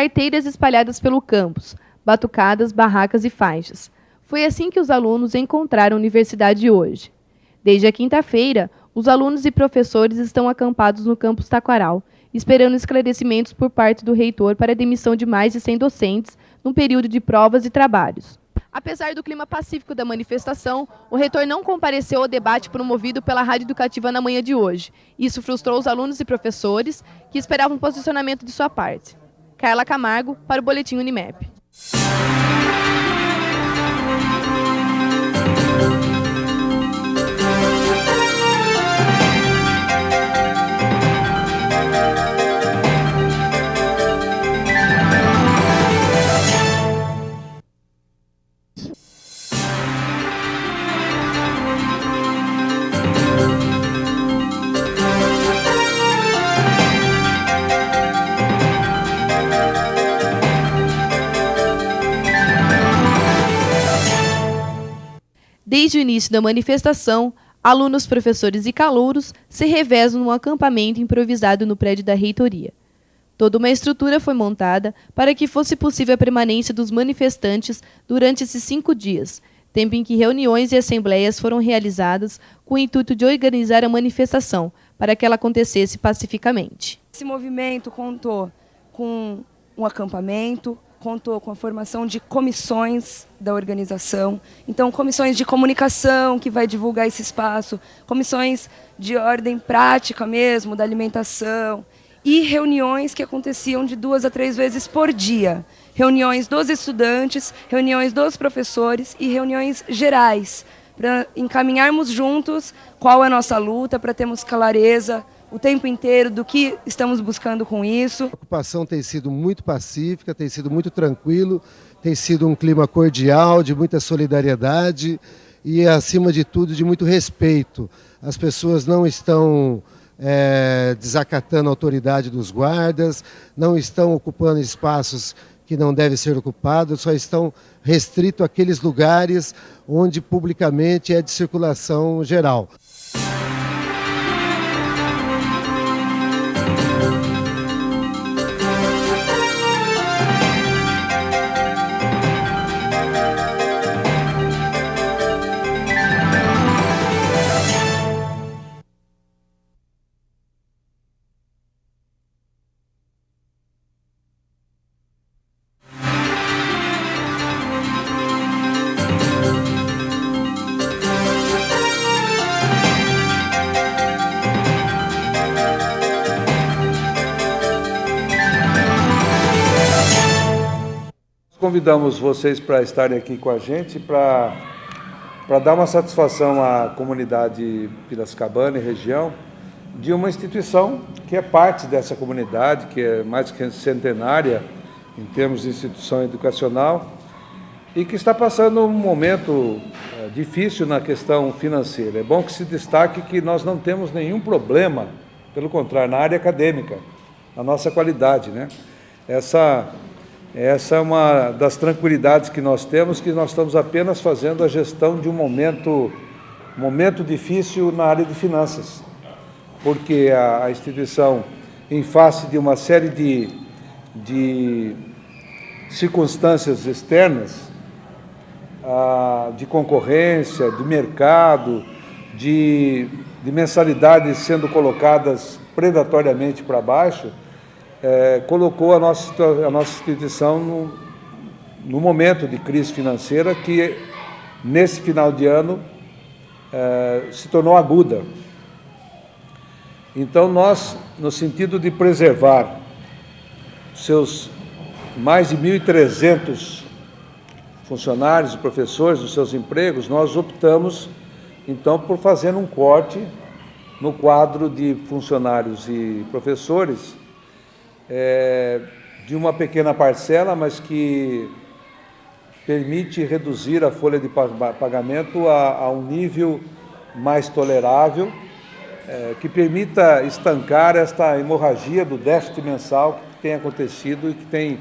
carteiras espalhadas pelo campus, batucadas, barracas e faixas. Foi assim que os alunos encontraram a universidade hoje. Desde a quinta-feira, os alunos e professores estão acampados no campus Taquaral, esperando esclarecimentos por parte do reitor para a demissão de mais de 100 docentes num período de provas e trabalhos. Apesar do clima pacífico da manifestação, o reitor não compareceu ao debate promovido pela Rádio Educativa na manhã de hoje. Isso frustrou os alunos e professores que esperavam um posicionamento de sua parte. Carla Camargo, para o Boletim Unimep. Desde o início da manifestação, alunos, professores e calouros se revezam num acampamento improvisado no prédio da reitoria. Toda uma estrutura foi montada para que fosse possível a permanência dos manifestantes durante esses 5 dias, tempo em que reuniões e assembleias foram realizadas com o intuito de organizar a manifestação, para que ela acontecesse pacificamente. Esse movimento contou com um acampamento, contou com a formação de comissões da organização, então comissões de comunicação que vai divulgar esse espaço, comissões de ordem prática mesmo, da alimentação, e reuniões que aconteciam de 2 a 3 vezes por dia. Reuniões dos estudantes, reuniões dos professores e reuniões gerais, para encaminharmos juntos qual é a nossa luta, para termos clareza o tempo inteiro do que estamos buscando com isso. A ocupação tem sido muito pacífica, tem sido muito tranquilo, tem sido um clima cordial, de muita solidariedade e, acima de tudo, de muito respeito. As pessoas não estão desacatando a autoridade dos guardas, não estão ocupando espaços que não devem ser ocupados, só estão restritos àqueles lugares onde publicamente é de circulação geral. Convidamos vocês para estarem aqui com a gente para dar uma satisfação à comunidade piracicabana e região de uma instituição que é parte dessa comunidade, que é mais que centenária em termos de instituição educacional e que está passando um momento difícil na questão financeira. É bom que se destaque que nós não temos nenhum problema, pelo contrário, na área acadêmica, a nossa qualidade, né? Essa é uma das tranquilidades que nós temos, que nós estamos apenas fazendo a gestão de um momento difícil na área de finanças, porque a instituição, em face de uma série de circunstâncias externas, de concorrência, de mercado, de mensalidades sendo colocadas predatoriamente para baixo, colocou a nossa instituição no momento de crise financeira que, nesse final de ano, se tornou aguda. Então, nós, no sentido de preservar seus mais de 1.300 funcionários e professores dos seus empregos, nós optamos, então, por fazer um corte no quadro de funcionários e professores, de uma pequena parcela, mas que permite reduzir a folha de pagamento a um nível mais tolerável, que permita estancar esta hemorragia do déficit mensal que tem acontecido e que tem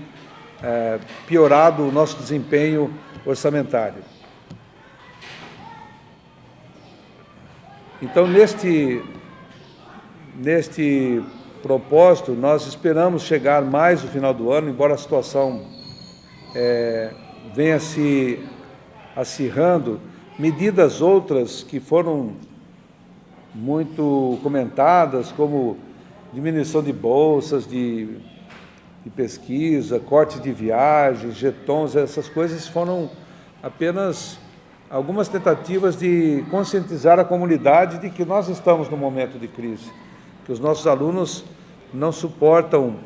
piorado o nosso desempenho orçamentário. Então, neste propósito, nós esperamos chegar mais no final do ano, embora a situação venha se acirrando, medidas outras que foram muito comentadas, como diminuição de bolsas de pesquisa, corte de viagens, jetons, essas coisas foram apenas algumas tentativas de conscientizar a comunidade de que nós estamos num momento de crise, que os nossos alunos não suportam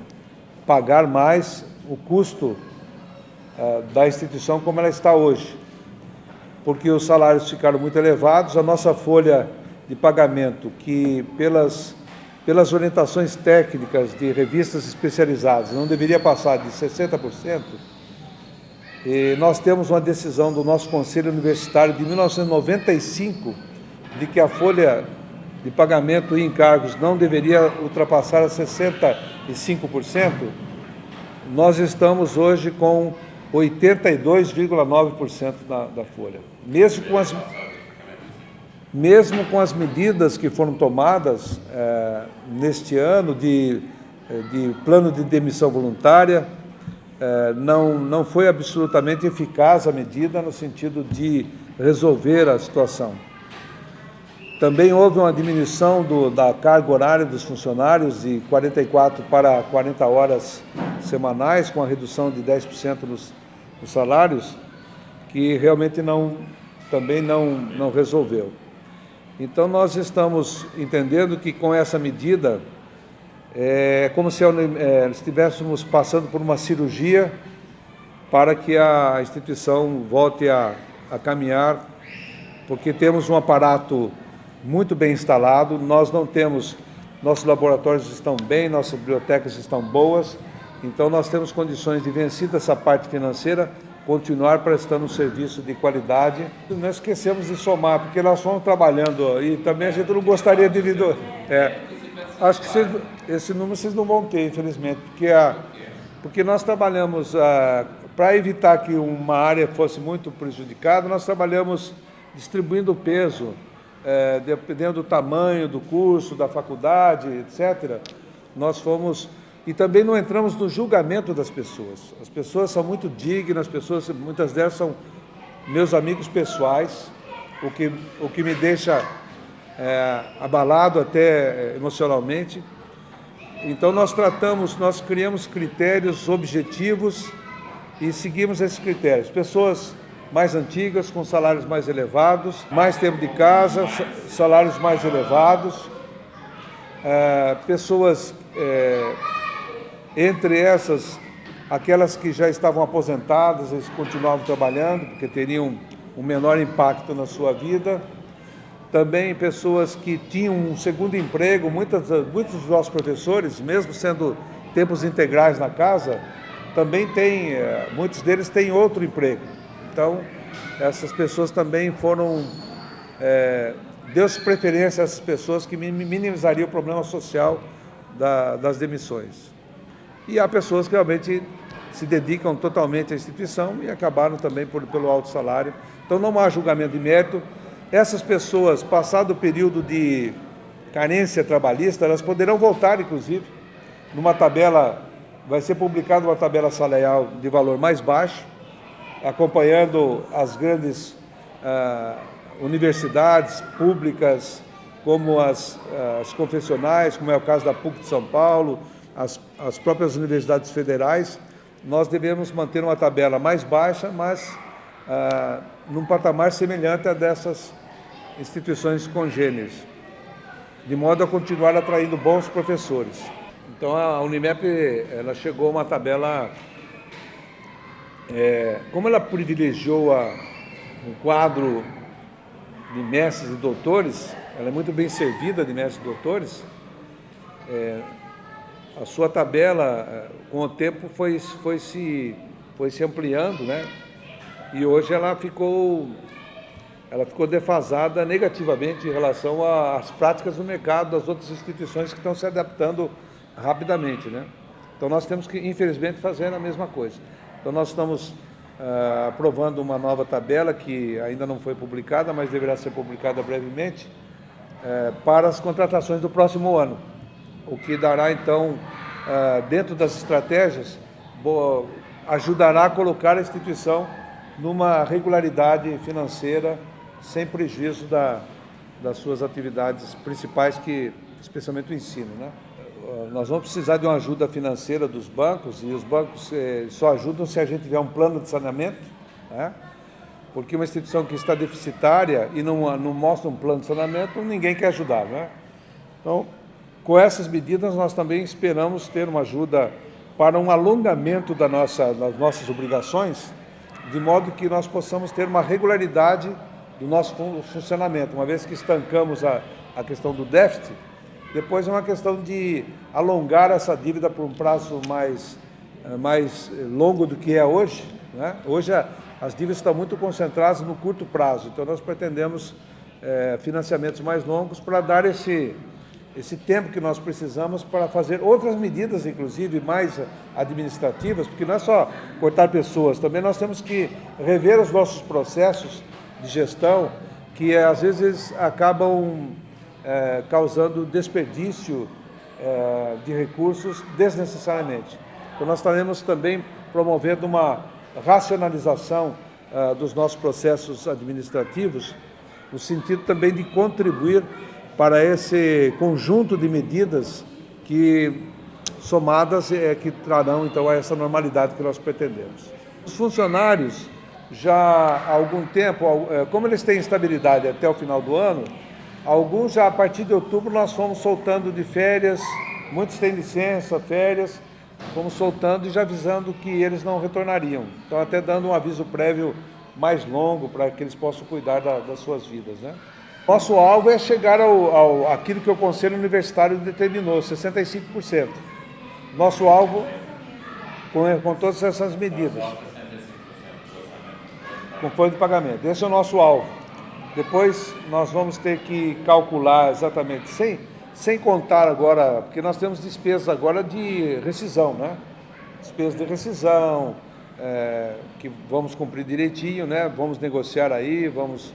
pagar mais o custo da instituição como ela está hoje, porque os salários ficaram muito elevados, a nossa folha de pagamento, que pelas orientações técnicas de revistas especializadas não deveria passar de 60%, e nós temos uma decisão do nosso Conselho Universitário de 1995 de que a folha de pagamento e encargos não deveria ultrapassar a 65%, nós estamos hoje com 82,9% da folha. Mesmo com as medidas que foram tomadas neste ano de plano de demissão voluntária, não foi absolutamente eficaz a medida no sentido de resolver a situação. Também houve uma diminuição da carga horária dos funcionários de 44 para 40 horas semanais, com a redução de 10% nos salários, que realmente também não resolveu. Então, nós estamos entendendo que com essa medida é como se estivéssemos passando por uma cirurgia para que a instituição volte a caminhar, porque temos um aparato muito bem instalado, nossos laboratórios estão bem, nossas bibliotecas estão boas, então nós temos condições de, vencida essa parte financeira, continuar prestando um serviço de qualidade. Não esquecemos de somar, porque nós fomos trabalhando e também a gente não gostaria de... acho que esse número vocês não vão ter, infelizmente, porque nós trabalhamos, para evitar que uma área fosse muito prejudicada, nós trabalhamos distribuindo o peso, dependendo do tamanho do curso, da faculdade, etc. Nós fomos... E também não entramos no julgamento das pessoas. As pessoas são muito dignas, muitas delas são meus amigos pessoais, o que me deixa abalado até emocionalmente. Então nós criamos critérios objetivos e seguimos esses critérios. Pessoas mais antigas, com salários mais elevados, mais tempo de casa, salários mais elevados, pessoas... entre essas, aquelas que já estavam aposentadas, eles continuavam trabalhando, porque teriam um menor impacto na sua vida. Também pessoas que tinham um segundo emprego, muitos dos nossos professores, mesmo sendo tempos integrais na casa, também muitos deles têm outro emprego. Então, essas pessoas também deu-se preferência a essas pessoas que minimizariam o problema social das demissões. E há pessoas que realmente se dedicam totalmente à instituição e acabaram também pelo alto salário. Então não há julgamento de mérito. Essas pessoas, passado o período de carência trabalhista, elas poderão voltar, inclusive, numa tabela, vai ser publicada uma tabela salarial de valor mais baixo, acompanhando as grandes universidades públicas, como as confessionais, como é o caso da PUC de São Paulo, as próprias universidades federais. Nós devemos manter uma tabela mais baixa, mas num patamar semelhante a dessas instituições congêneres, de modo a continuar atraindo bons professores. Então a Unimep ela chegou a uma tabela, como ela privilegiou um quadro de mestres e doutores, ela é muito bem servida de mestres e doutores. A sua tabela, com o tempo, foi se ampliando, né? E hoje ela ficou defasada negativamente em relação às práticas do mercado das outras instituições que estão se adaptando rapidamente, né? Então nós temos que, infelizmente, fazer a mesma coisa. Então nós estamos aprovando uma nova tabela que ainda não foi publicada, mas deverá ser publicada brevemente, para as contratações do próximo ano. o que dará, então, dentro das estratégias, ajudará a colocar a instituição numa regularidade financeira, sem prejuízo das suas atividades principais, especialmente o ensino, né? Nós vamos precisar de uma ajuda financeira dos bancos, e os bancos só ajudam se a gente tiver um plano de saneamento, né? Porque uma instituição que está deficitária e não mostra um plano de saneamento, ninguém quer ajudar, né? Então, com essas medidas, nós também esperamos ter uma ajuda para um alongamento das nossas obrigações, de modo que nós possamos ter uma regularidade do nosso funcionamento. Uma vez que estancamos a questão do déficit, depois é uma questão de alongar essa dívida por um prazo mais longo do que é hoje, né? Hoje as dívidas estão muito concentradas no curto prazo, então nós pretendemos financiamentos mais longos para dar esse tempo que nós precisamos para fazer outras medidas, inclusive mais administrativas, porque não é só cortar pessoas, também nós temos que rever os nossos processos de gestão, que às vezes acabam causando desperdício de recursos desnecessariamente. Então nós estaremos também promovendo uma racionalização dos nossos processos administrativos, no sentido também de contribuir para esse conjunto de medidas que, somadas, que trarão, então, essa normalidade que nós pretendemos. Os funcionários, já há algum tempo, como eles têm estabilidade até o final do ano, alguns já a partir de outubro nós fomos soltando de férias, muitos têm licença, férias, fomos soltando e já avisando que eles não retornariam. Então, até dando um aviso prévio mais longo para que eles possam cuidar das suas vidas, né? Nosso alvo é chegar àquilo que o Conselho Universitário determinou, 65%. Nosso alvo, com todas essas medidas, com folha de pagamento. Esse é o nosso alvo. Depois nós vamos ter que calcular exatamente, sem contar agora, porque nós temos despesas agora de rescisão, né? Despesas de rescisão, que vamos cumprir direitinho, né? Vamos negociar aí, vamos...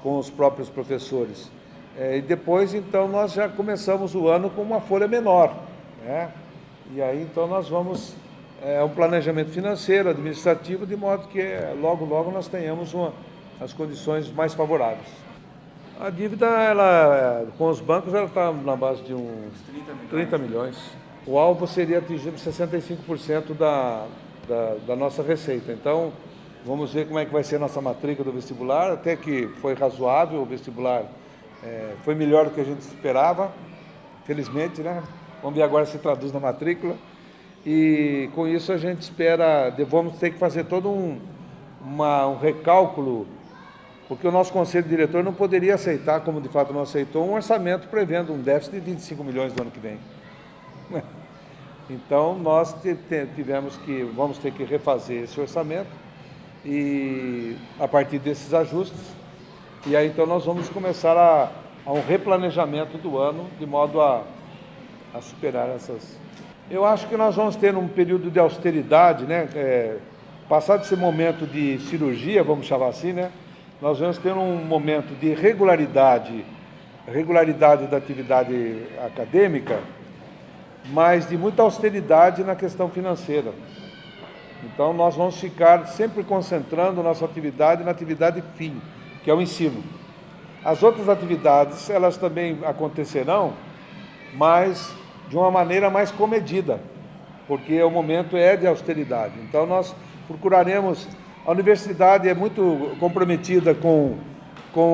com os próprios professores. E depois, então, nós já começamos o ano com uma folha menor, né? E aí, então, nós vamos... um planejamento financeiro, administrativo, de modo que logo, logo nós tenhamos as condições mais favoráveis. A dívida, com os bancos, ela está na base de uns 30 milhões. O alvo seria atingir 65% da nossa receita. Então, vamos ver como é que vai ser a nossa matrícula do vestibular, até que foi razoável, o vestibular foi melhor do que a gente esperava, felizmente, né? Vamos ver agora se traduz na matrícula. E com isso a gente espera, vamos ter que fazer todo um recálculo, porque o nosso conselho diretor não poderia aceitar, como de fato não aceitou, um orçamento prevendo um déficit de 25 milhões do ano que vem. Então nós vamos ter que refazer esse orçamento, e a partir desses ajustes, e aí então nós vamos começar a um replanejamento do ano, de modo a superar essas... Eu acho que nós vamos ter um período de austeridade, né? Passado esse momento de cirurgia, vamos chamar assim, né? Nós vamos ter um momento de regularidade da atividade acadêmica, mas de muita austeridade na questão financeira. Então, nós vamos ficar sempre concentrando nossa atividade na atividade fim, que é o ensino. As outras atividades, elas também acontecerão, mas de uma maneira mais comedida, porque o momento é de austeridade. Então, nós procuraremos... A universidade é muito comprometida com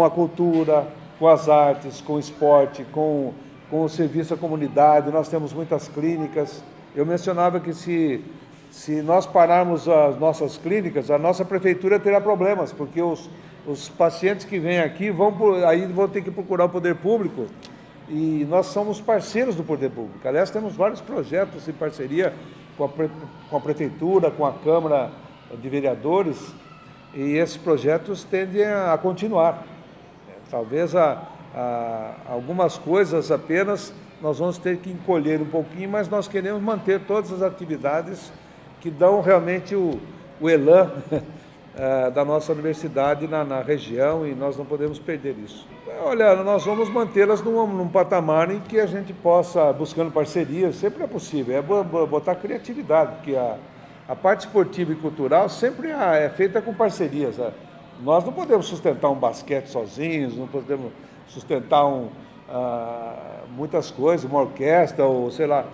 a cultura, com as artes, com o esporte, com o serviço à comunidade. Nós temos muitas clínicas. Eu mencionava que se nós pararmos as nossas clínicas, a nossa prefeitura terá problemas, porque os pacientes que vêm aqui vão ter que procurar o poder público, e nós somos parceiros do poder público. Aliás, temos vários projetos em parceria com a prefeitura, com a Câmara de Vereadores, e esses projetos tendem a continuar. Talvez algumas coisas apenas nós vamos ter que encolher um pouquinho, mas nós queremos manter todas as atividades que dão realmente o elan da nossa universidade na região, e nós não podemos perder isso. Olha, nós vamos mantê-las num patamar em que a gente possa, buscando parcerias, sempre é possível, é botar criatividade, porque a parte esportiva e cultural sempre é feita com parcerias. Nós não podemos sustentar um basquete sozinhos, não podemos sustentar muitas coisas, uma orquestra ou, sei lá,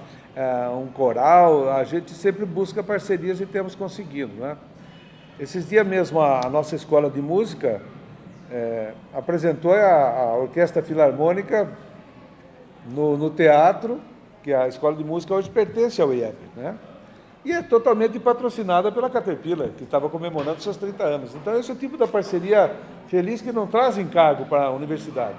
um coral. A gente sempre busca parcerias e temos conseguido, né? Esses dias mesmo a nossa escola de música apresentou a Orquestra Filarmônica no teatro, que a escola de música hoje pertence ao IEP, né? E é totalmente patrocinada pela Caterpillar, que estava comemorando seus 30 anos. Então, esse é o tipo da parceria feliz que não traz encargo para a universidade.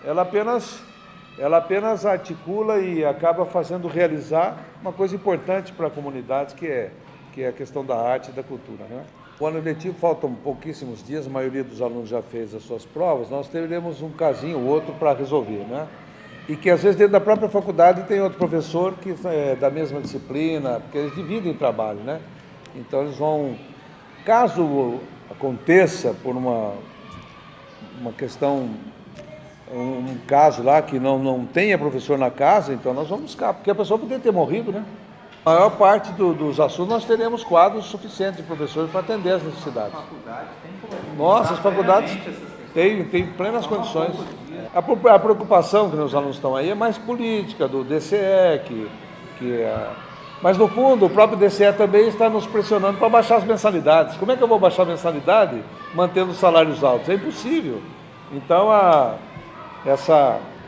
Ela apenas articula e acaba fazendo realizar uma coisa importante para a comunidade, que é a questão da arte e da cultura, né? O ano letivo faltam pouquíssimos dias, a maioria dos alunos já fez as suas provas, nós teremos um casinho ou outro para resolver, né? E que às vezes dentro da própria faculdade tem outro professor que é da mesma disciplina, porque eles dividem trabalho, né? Então eles vão, caso aconteça por uma questão, um caso lá que não tenha professor na casa, então nós vamos buscar, porque a pessoa poderia ter morrido, né? A maior parte dos assuntos nós teremos quadros suficientes de professores para atender as necessidades. Nossa, as faculdades têm plenas condições. A preocupação que os alunos estão aí é mais política, do DCE, mas no fundo o próprio DCE também está nos pressionando para baixar as mensalidades. Como é que eu vou baixar a mensalidade mantendo os salários altos? É impossível. Então,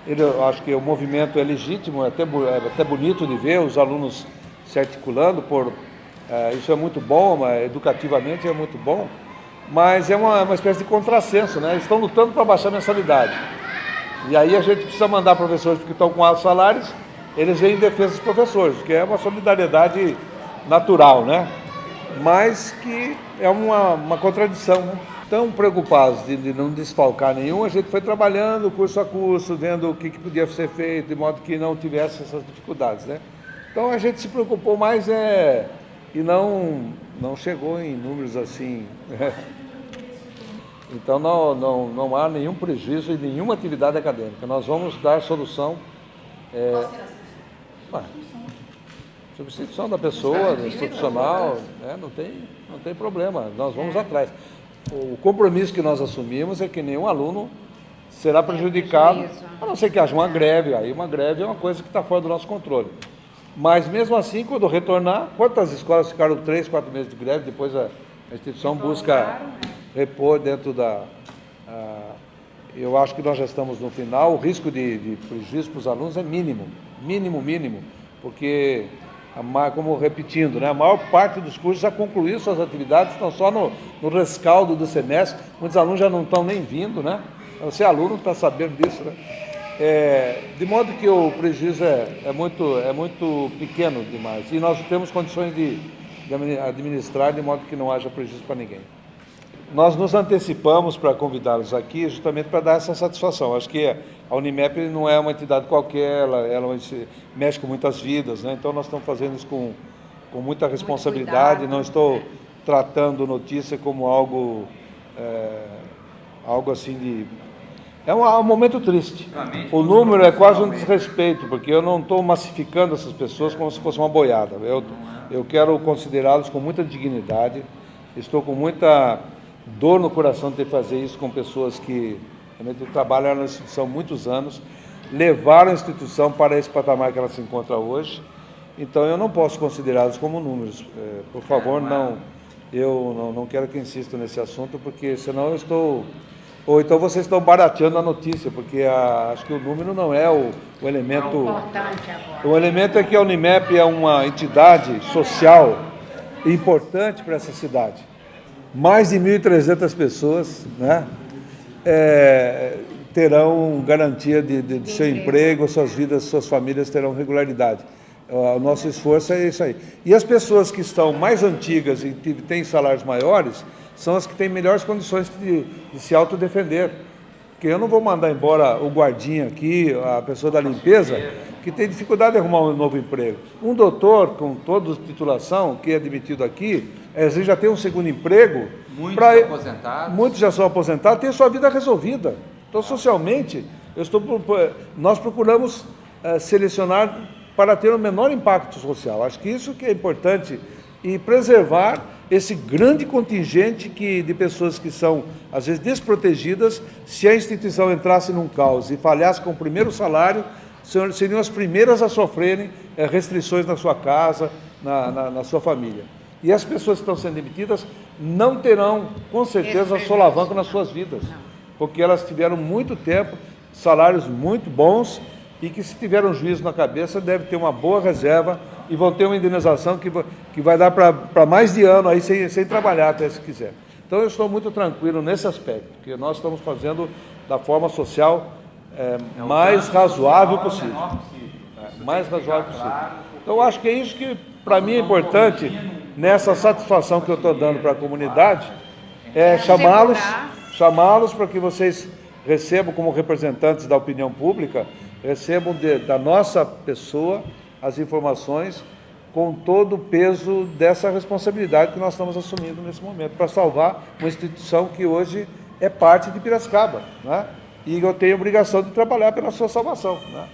eu acho que o movimento é legítimo, é até bonito de ver os alunos se articulando, isso é muito bom, educativamente é muito bom, mas é uma espécie de contrassenso, né? Eles estão lutando para baixar a mensalidade. E aí a gente precisa mandar professores que estão com altos salários, eles vêm em defesa dos professores, que é uma solidariedade natural, né? Mas que é uma contradição, né? Tão preocupados de não desfalcar nenhum, a gente foi trabalhando curso a curso, vendo o que podia ser feito, de modo que não tivesse essas dificuldades, né? Então a gente se preocupou mais e não chegou em números assim. Então não há nenhum prejuízo em nenhuma atividade acadêmica. Nós vamos dar solução. Substituição da pessoa, do institucional, né? Não tem problema, nós vamos atrás. O compromisso que nós assumimos é que nenhum aluno será prejudicado, a não ser que haja uma greve. Aí uma greve é uma coisa que está fora do nosso controle. Mas mesmo assim, quando retornar, quantas escolas ficaram 3, 4 meses de greve, depois a instituição busca repor dentro eu acho que nós já estamos no final, o risco de prejuízo para os alunos é mínimo, porque, como repetindo, né, a maior parte dos cursos já concluiu suas atividades, estão só no rescaldo do semestre, muitos alunos já não estão nem vindo, né? Você aluno está sabendo disso, né? De modo que o prejuízo é muito pequeno demais, e nós temos condições de administrar de modo que não haja prejuízo para ninguém. Nós nos antecipamos para convidá-los aqui justamente para dar essa satisfação. Acho que a Unimep não é uma entidade qualquer, ela mexe com muitas vidas, né? Então nós estamos fazendo isso com muita responsabilidade, não estou tratando notícia como algo assim de... É um momento triste. O número é quase um desrespeito, porque eu não estou massificando essas pessoas como se fosse uma boiada. Eu quero considerá-los com muita dignidade, estou com muita dor no coração de ter que fazer isso com pessoas que realmente trabalham na instituição há muitos anos, levaram a instituição para esse patamar que ela se encontra hoje. Então eu não posso considerá-los como números. Por favor, eu não quero que insista nesse assunto, porque senão eu estou... Ou então vocês estão barateando a notícia, porque acho que o número não é o elemento... O elemento é que a Unimep é uma entidade social importante para essa cidade. Mais de 1.300 pessoas, né, terão garantia de seu emprego, suas vidas, suas famílias terão regularidade. O nosso esforço é isso aí. E as pessoas que estão mais antigas e têm salários maiores são as que têm melhores condições de se autodefender. Porque eu não vou mandar embora o guardinha aqui, a pessoa da limpeza, que tem dificuldade de arrumar um novo emprego. Um doutor com toda titulação, que é admitido aqui, às vezes já tem um segundo emprego. Muitos já são aposentados, têm sua vida resolvida. Então, socialmente, nós procuramos selecionar para ter o menor impacto social. Acho que isso que é importante e preservar esse grande contingente de pessoas que são, às vezes, desprotegidas. Se a instituição entrasse num caos e falhasse com o primeiro salário, seriam as primeiras a sofrerem restrições na sua casa, na sua família. E as pessoas que estão sendo demitidas não terão, com certeza, solavanco nas suas vidas, porque elas tiveram muito tempo, salários muito bons, e que, se tiveram juízo na cabeça, deve ter uma boa reserva e vão ter uma indenização que vai dar para mais de ano aí sem trabalhar, até se quiser. Então, eu estou muito tranquilo nesse aspecto, porque nós estamos fazendo da forma social mais razoável possível. Mais razoável possível. Então, acho que é isso que, para mim, é importante nessa satisfação que eu estou dando para a comunidade, é chamá-los para que vocês recebam, como representantes da opinião pública, recebam da nossa pessoa as informações com todo o peso dessa responsabilidade que nós estamos assumindo nesse momento, para salvar uma instituição que hoje é parte de Piracicaba, né? E eu tenho a obrigação de trabalhar pela sua salvação, né?